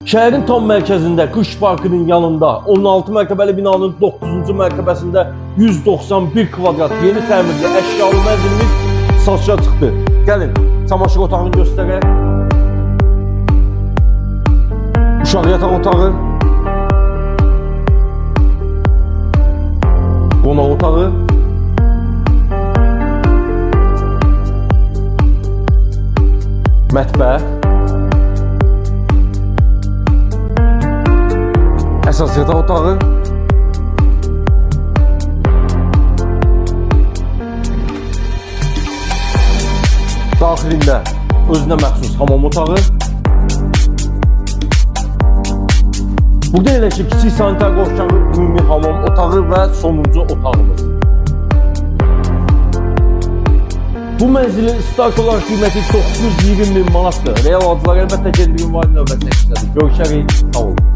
Şəhərin tam mərkəzində Qış Parkının yanında 16 mərtəbəli binanın 9-cu mərtəbəsində 191 kvadrat yeni təmirli əşyalı mənzilimiz satışa çıxdı. Gəlin, çamaşır otağını göstərək. Uşaq yataq otağı, qonaq otağı, mətbəx, əsas yataq otağı, daxilində özünə məxsus hamam otağı. Burada elə ki, kiçik sanitar qovşağı, ümumi hamam otağı və sonuncu otağımız. Bu mənzilin start olaraq qiyməti 920 min manatdır. Real adılar əlbəttə, gəldiyin var növbətlə işlədik. Görüşərik, sağ olun.